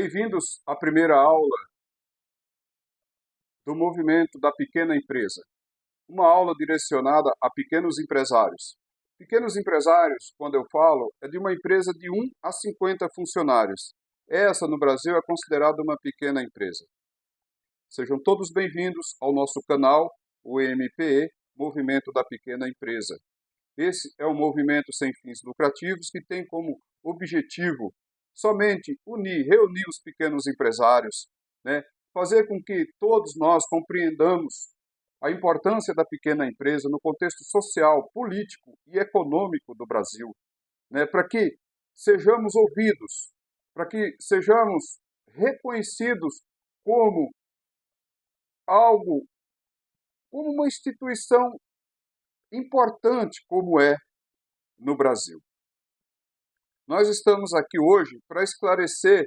Bem-vindos à primeira aula do movimento da pequena empresa. Uma aula direcionada a pequenos empresários. Pequenos empresários, quando eu falo, é de uma empresa de 1 a 50 funcionários. Essa, no Brasil, é considerada uma pequena empresa. Sejam todos bem-vindos ao nosso canal, o MPE, Movimento da Pequena Empresa. Esse é um movimento sem fins lucrativos que tem como objetivo somente reunir os pequenos empresários, fazer com que todos nós compreendamos a importância da pequena empresa no contexto social, político e econômico do Brasil, para que sejamos ouvidos, para que sejamos reconhecidos como algo, como uma instituição importante como é no Brasil. Nós estamos aqui hoje para esclarecer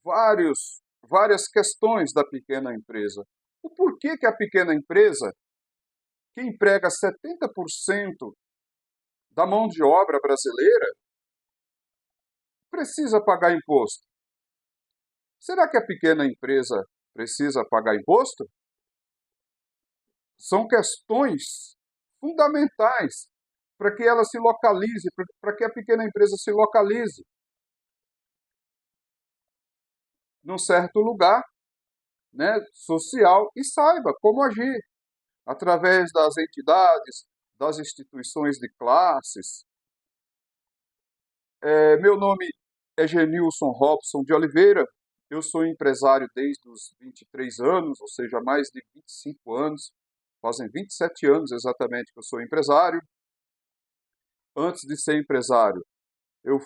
várias questões da pequena empresa. O porquê que a pequena empresa, que emprega 70% da mão de obra brasileira, precisa pagar imposto. Será que a pequena empresa precisa pagar imposto? São questões fundamentais para que ela se localize, para que a pequena empresa se localize num certo lugar, social e saiba como agir através das entidades, das instituições de classes. Meu nome é Genilson Robson de Oliveira, eu sou empresário desde os 23 anos, ou seja, mais de 25 anos, fazem 27 anos exatamente que eu sou empresário. Antes de ser empresário, eu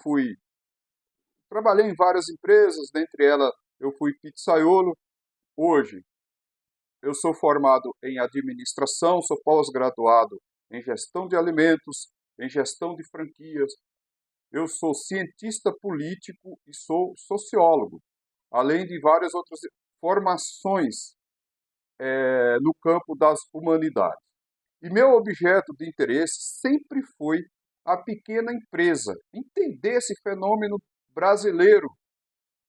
trabalhei em várias empresas, dentre elas eu fui pizzaiolo. Hoje, eu sou formado em administração, sou pós-graduado em gestão de alimentos, em gestão de franquias. Eu sou cientista político e sou sociólogo, além de várias outras formações no campo das humanidades. E meu objeto de interesse sempre foi a pequena empresa, entender esse fenômeno brasileiro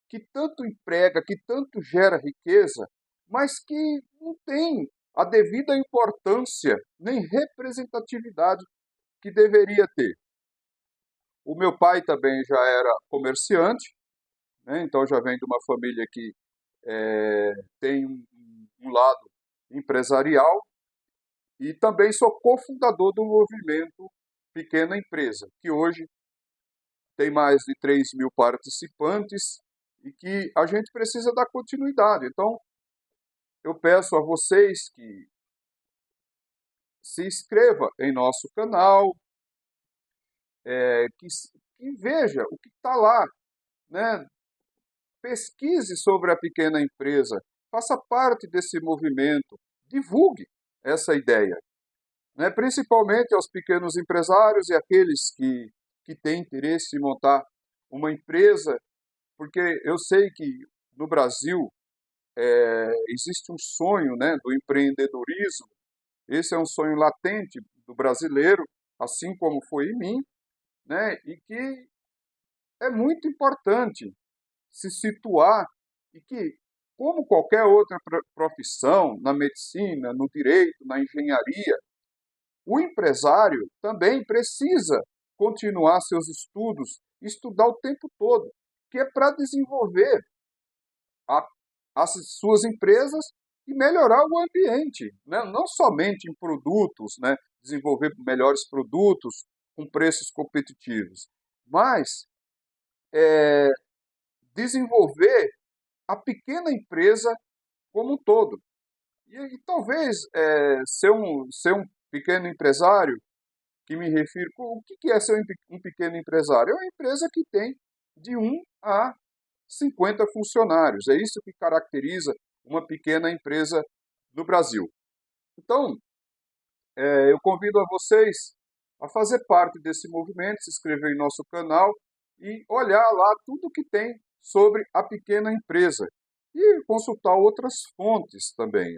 que tanto emprega, que tanto gera riqueza, mas que não tem a devida importância nem representatividade que deveria ter. O meu pai também já era comerciante, então já vem de uma família que tem um lado empresarial, e também sou cofundador do movimento Pequena Empresa, que hoje tem mais de 3.000 participantes e que a gente precisa dar continuidade. Então, eu peço a vocês que se inscrevam em nosso canal, que veja o que está lá, pesquise sobre a pequena empresa, faça parte desse movimento, divulgue essa ideia, principalmente aos pequenos empresários e aqueles que têm interesse em montar uma empresa, porque eu sei que no Brasil existe um sonho do empreendedorismo. Esse é um sonho latente do brasileiro, assim como foi em mim, e que é muito importante se situar e que, como qualquer outra profissão, na medicina, no direito, na engenharia, o empresário também precisa continuar seus estudos, estudar o tempo todo, que é para desenvolver as suas empresas e melhorar o ambiente, não somente em produtos, desenvolver melhores produtos com preços competitivos, mas desenvolver a pequena empresa como um todo. E talvez ser um pequeno empresário, que me refiro, o que é ser um pequeno empresário? É uma empresa que tem de 1 a 50 funcionários. É isso que caracteriza uma pequena empresa no Brasil. Então, eu convido a vocês a fazer parte desse movimento, se inscrever em nosso canal e olhar lá tudo que tem sobre a pequena empresa. E consultar outras fontes também,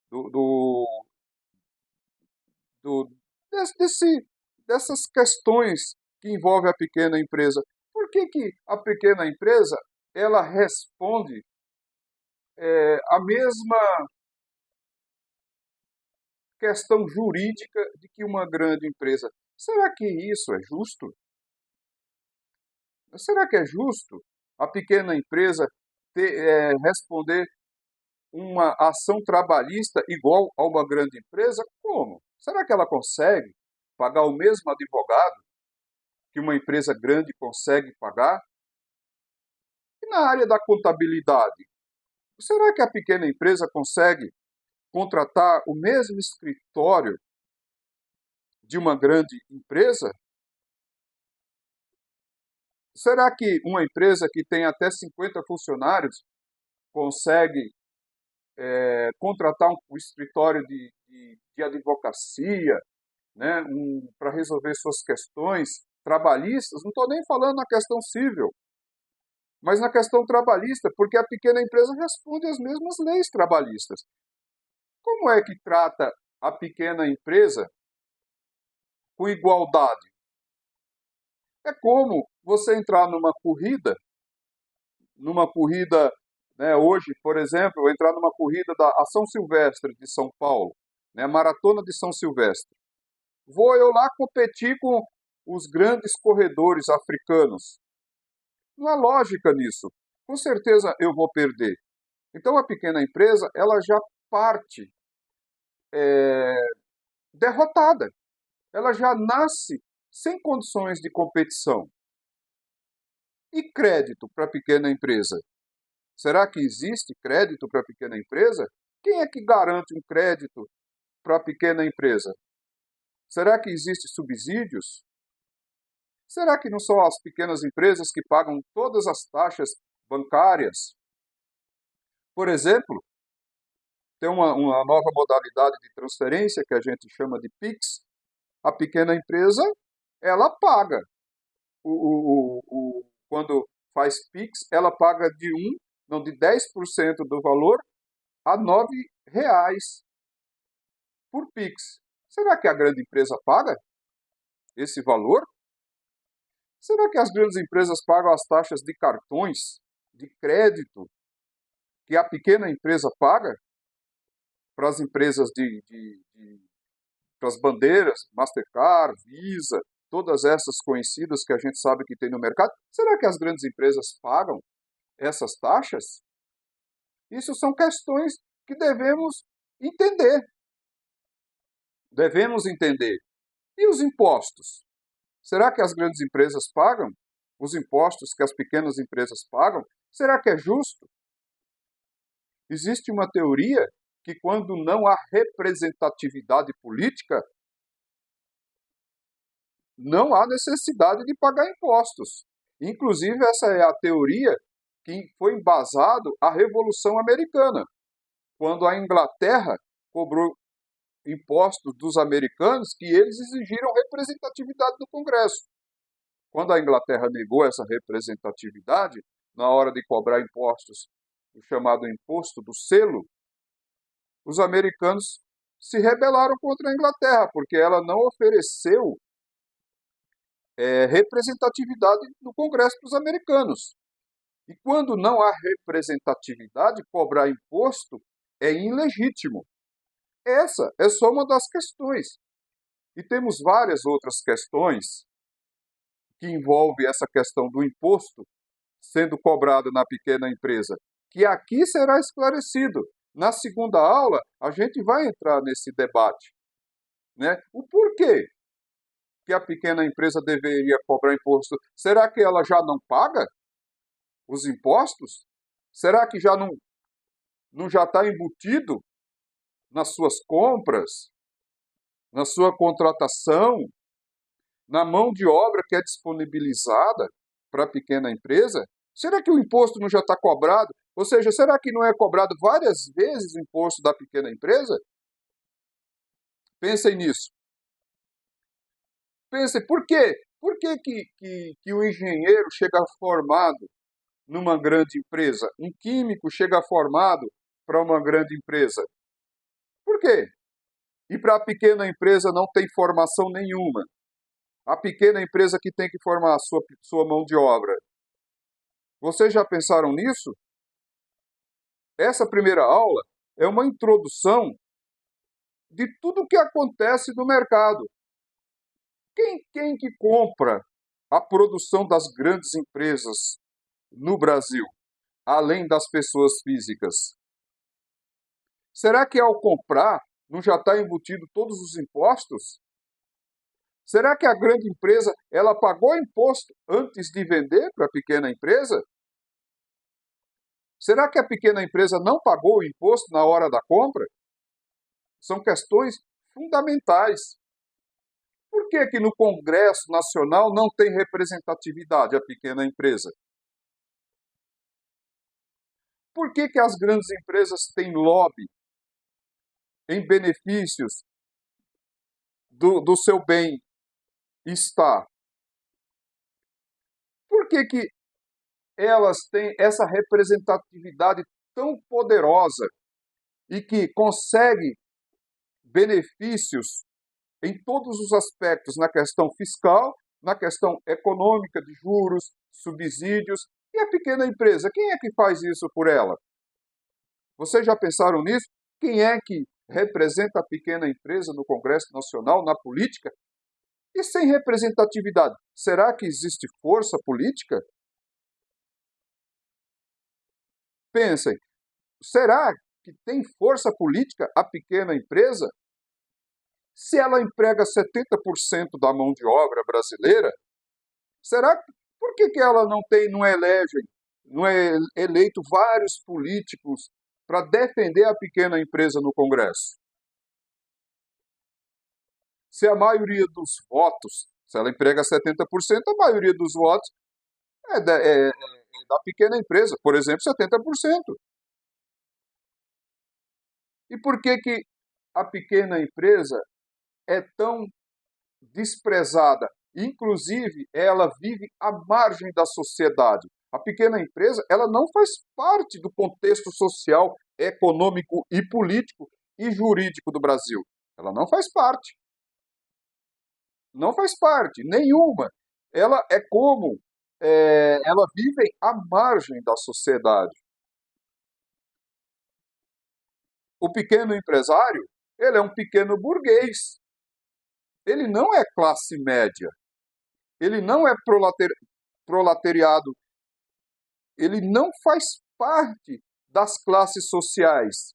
do, do, do, dessas questões que envolvem a pequena empresa. Por que a pequena empresa ela responde a mesma questão jurídica de que uma grande empresa. Será que isso é justo? Será que é justo a pequena empresa responder uma ação trabalhista igual a uma grande empresa? Como? Será que ela consegue pagar o mesmo advogado que uma empresa grande consegue pagar? E na área da contabilidade, será que a pequena empresa consegue contratar o mesmo escritório de uma grande empresa? Será que uma empresa que tem até 50 funcionários consegue contratar um escritório de advocacia, né, para resolver suas questões trabalhistas? Não estou nem falando na questão civil, mas na questão trabalhista, porque a pequena empresa responde às mesmas leis trabalhistas. Como é que trata a pequena empresa com igualdade? É como você entrar numa corrida, né, hoje, por exemplo, entrar numa corrida da São Silvestre de São Paulo, né, Maratona de São Silvestre. Vou eu lá competir com os grandes corredores africanos. Não há lógica nisso. Com certeza eu vou perder. Então a pequena empresa, ela já parte derrotada. Ela já nasce sem condições de competição. E crédito para a pequena empresa? Será que existe crédito para a pequena empresa? Quem é que garante um crédito para a pequena empresa? Será que existem subsídios? Será que não são as pequenas empresas que pagam todas as taxas bancárias? Por exemplo, tem uma nova modalidade de transferência que a gente chama de Pix. A pequena empresa, ela paga. Quando faz Pix, ela paga não, de 10% do valor a R$ 9 por Pix. Será que a grande empresa paga esse valor? Será que as grandes empresas pagam as taxas de cartões, de crédito, que a pequena empresa paga para as empresas para as bandeiras, Mastercard, Visa, todas essas conhecidas que a gente sabe que tem no mercado? Será que as grandes empresas pagam essas taxas? Isso são questões que devemos entender. Devemos entender. E os impostos? Será que as grandes empresas pagam os impostos que as pequenas empresas pagam? Será que é justo? Existe uma teoria que quando não há representatividade política, não há necessidade de pagar impostos. Inclusive, essa é a teoria que foi embasado a Revolução Americana, quando a Inglaterra cobrou impostos dos americanos que eles exigiram representatividade do Congresso. Quando a Inglaterra negou essa representatividade, na hora de cobrar impostos, o chamado imposto do selo, os americanos se rebelaram contra a Inglaterra, porque ela não ofereceu representatividade no Congresso para os americanos. E quando não há representatividade, cobrar imposto é ilegítimo. Essa é só uma das questões. E temos várias outras questões que envolvem essa questão do imposto sendo cobrado na pequena empresa, que aqui será esclarecido. Na segunda aula, a gente vai entrar nesse debate, né? O porquê que a pequena empresa deveria cobrar imposto? Será que ela já não paga os impostos? Será que não já está embutido nas suas compras, na sua contratação, na mão de obra que é disponibilizada para a pequena empresa? Será que o imposto não já está cobrado? Ou seja, será que não é cobrado várias vezes o imposto da pequena empresa? Pensem nisso. Pensem, por quê? Por que o engenheiro chega formado numa grande empresa? Um químico chega formado para uma grande empresa? Por quê? E para a pequena empresa não tem formação nenhuma. A pequena empresa que tem que formar a sua mão de obra. Vocês já pensaram nisso? Essa primeira aula é uma introdução de tudo o que acontece no mercado. Quem que compra a produção das grandes empresas no Brasil, além das pessoas físicas? Será que ao comprar não já está embutido todos os impostos? Será que a grande empresa ela pagou imposto antes de vender para a pequena empresa? Será que a pequena empresa não pagou o imposto na hora da compra? São questões fundamentais. Por que que no Congresso Nacional não tem representatividade a pequena empresa? Por que que as grandes empresas têm lobby em benefícios do seu bem-estar? Por que que elas têm essa representatividade tão poderosa e que consegue benefícios em todos os aspectos, na questão fiscal, na questão econômica de juros, subsídios, e a pequena empresa, quem é que faz isso por ela? Vocês já pensaram nisso? Quem é que representa a pequena empresa no Congresso Nacional, na política? E sem representatividade, será que existe força política? Pensem, será que tem força política a pequena empresa? Se ela emprega 70% da mão de obra brasileira, será que por que ela não elege, não é eleito vários políticos para defender a pequena empresa no Congresso? Se a maioria dos votos, se ela emprega 70%, a maioria dos votos é da pequena empresa, por exemplo, 70%. E por que que a pequena empresa é tão desprezada? Inclusive, ela vive à margem da sociedade. A pequena empresa, ela não faz parte do contexto social, econômico e político e jurídico do Brasil. Ela não faz parte. Não faz parte, nenhuma. Ela é como, ela vive à margem da sociedade. O pequeno empresário, ele é um pequeno burguês. Ele não é classe média. Ele não é proletariado. Ele não faz parte das classes sociais,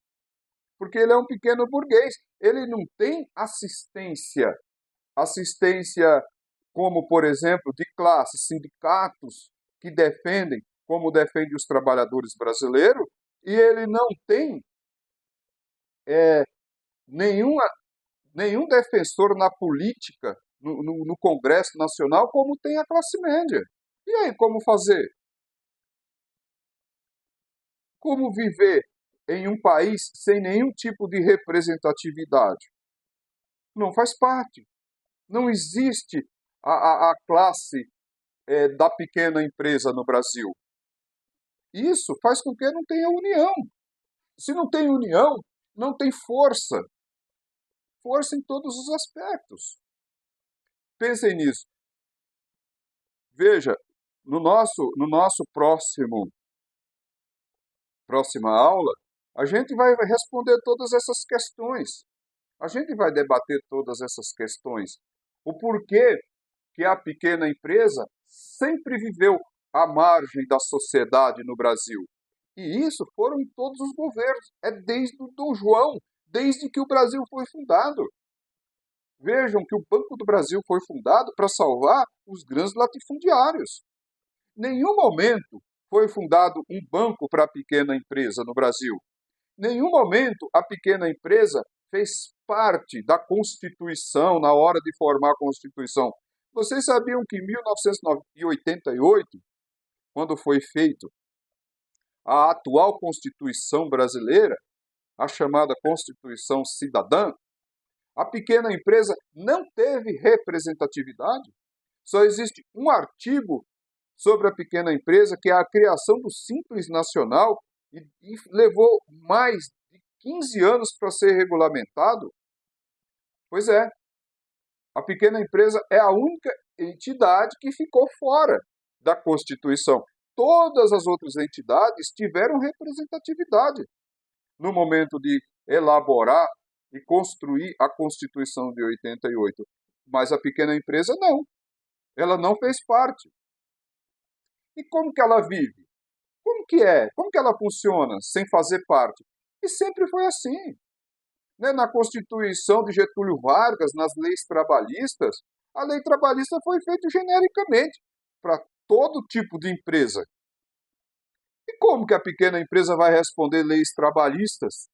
porque ele é um pequeno burguês. Ele não tem assistência como, por exemplo, de classes, sindicatos que defendem, como defende os trabalhadores brasileiros, e ele não tem nenhuma, nenhum defensor na política, no Congresso Nacional, como tem a classe média. E aí, como fazer? Como viver em um país sem nenhum tipo de representatividade? Não faz parte. Não existe a classe da pequena empresa no Brasil. Isso faz com que não tenha união. Se não tem união, não tem força. Força em todos os aspectos. Pensem nisso. Veja, no nosso próxima aula, a gente vai responder todas essas questões. A gente vai debater todas essas questões. O porquê que a pequena empresa sempre viveu à margem da sociedade no Brasil. E isso foram em todos os governos. É desde o Dom João, desde que o Brasil foi fundado. Vejam que o Banco do Brasil foi fundado para salvar os grandes latifundiários. Em nenhum momento foi fundado um banco para a pequena empresa no Brasil. Em nenhum momento a pequena empresa fez parte da Constituição na hora de formar a Constituição. Vocês sabiam que em 1988, quando foi feito a atual Constituição brasileira, a chamada Constituição Cidadã, a pequena empresa não teve representatividade? Só existe um artigo sobre a pequena empresa, que é a criação do Simples Nacional, e levou mais de 15 anos para ser regulamentado. Pois é, a pequena empresa é a única entidade que ficou fora da Constituição. todas as outras entidades tiveram representatividade no momento de elaborar e construir a Constituição de 88. Mas a pequena empresa não. Ela não fez parte. E como que ela vive? Como que é? Como que ela funciona sem fazer parte? E sempre foi assim. Né? Na Constituição de Getúlio Vargas, nas leis trabalhistas, a lei trabalhista foi feita genericamente para todo tipo de empresa. E como que a pequena empresa vai responder leis trabalhistas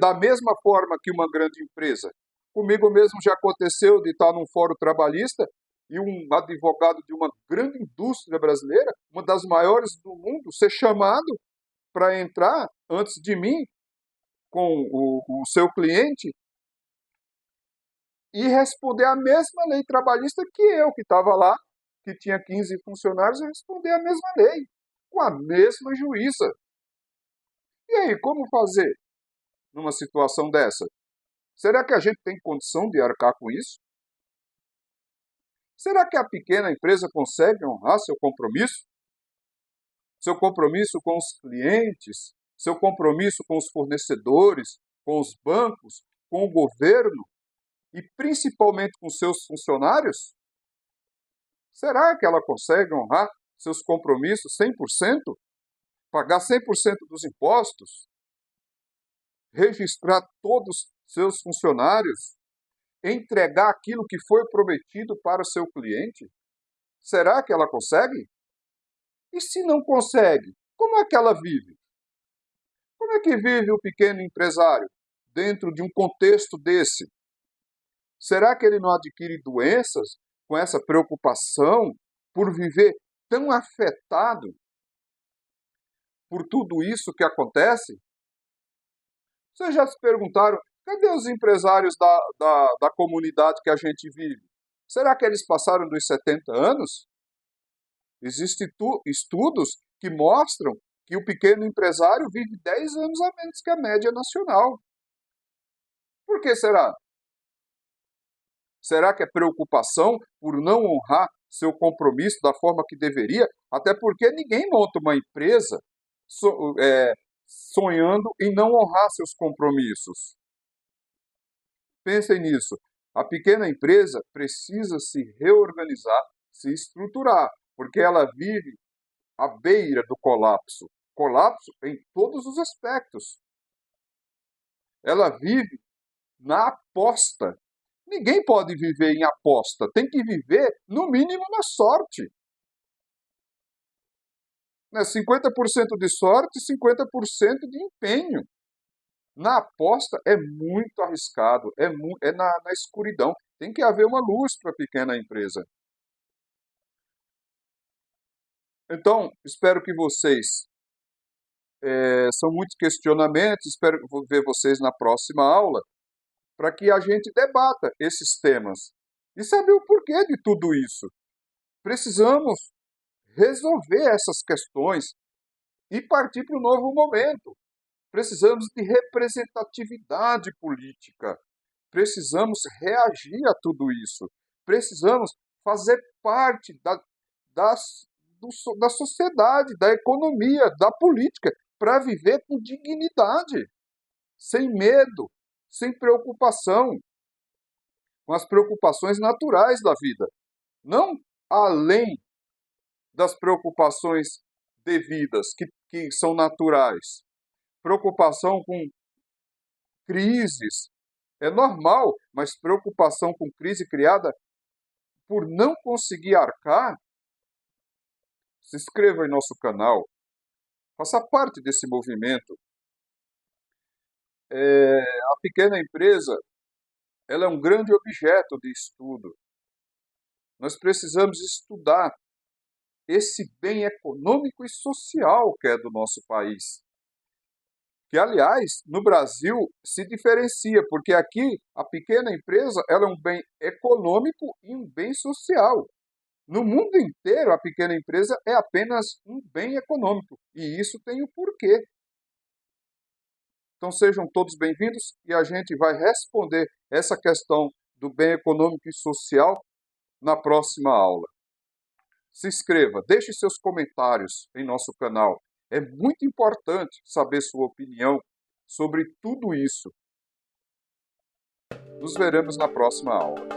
da mesma forma que uma grande empresa? Comigo mesmo já aconteceu de estar num fórum trabalhista e um advogado de uma grande indústria brasileira, uma das maiores do mundo, ser chamado para entrar antes de mim com o seu cliente e responder a mesma lei trabalhista que eu, que estava lá, que tinha 15 funcionários, e responder a mesma lei, com a mesma juíza. E aí, como fazer numa situação dessa? Será que a gente tem condição de arcar com isso? Será que a pequena empresa consegue honrar seu compromisso? Seu compromisso com os clientes, seu compromisso com os fornecedores, com os bancos, com o governo e principalmente com seus funcionários? Será que ela consegue honrar seus compromissos 100%? Pagar 100% dos impostos? Registrar todos seus funcionários? Entregar aquilo que foi prometido para o seu cliente? Será que ela consegue? E se não consegue, como é que ela vive? Como é que vive o pequeno empresário dentro de um contexto desse? Será que ele não adquire doenças com essa preocupação por viver tão afetado por tudo isso que acontece? Vocês já se perguntaram, cadê os empresários da comunidade que a gente vive? Será que eles passaram dos 70 anos? Existem estudos que mostram que o pequeno empresário vive 10 anos a menos que a média nacional. Por que será? Será que é preocupação por não honrar seu compromisso da forma que deveria? Até porque ninguém monta uma empresa sonhando em não honrar seus compromissos. Pensem nisso. A pequena empresa precisa se reorganizar, se estruturar, porque ela vive à beira do colapso. Colapso em todos os aspectos. Ela vive na aposta. Ninguém pode viver em aposta, tem que viver, no mínimo, na sorte. 50% de sorte e 50% de empenho. Na aposta é muito arriscado, é na escuridão. Tem que haver uma luz para a pequena empresa. Então, espero que vocês... são muitos questionamentos, espero ver vocês na próxima aula, para que a gente debata esses temas e saber o porquê de tudo isso. Precisamos resolver essas questões e partir para um novo momento. Precisamos de representatividade política. Precisamos reagir a tudo isso. Precisamos fazer parte da sociedade, da economia, da política, para viver com dignidade, sem medo, sem preocupação, com as preocupações naturais da vida, não além das preocupações devidas, que são naturais. Preocupação com crises é normal, mas preocupação com crise criada por não conseguir arcar, se inscreva em nosso canal, faça parte desse movimento. A pequena empresa, ela é um grande objeto de estudo. Nós precisamos estudar esse bem econômico e social que é do nosso país. Que, aliás, no Brasil se diferencia, porque aqui a pequena empresa ela é um bem econômico e um bem social. No mundo inteiro, a pequena empresa é apenas um bem econômico, e isso tem o porquê. Então sejam todos bem-vindos e a gente vai responder essa questão do bem econômico e social na próxima aula. se inscreva, deixe seus comentários em nosso canal. É muito importante saber sua opinião sobre tudo isso. Nos veremos na próxima aula.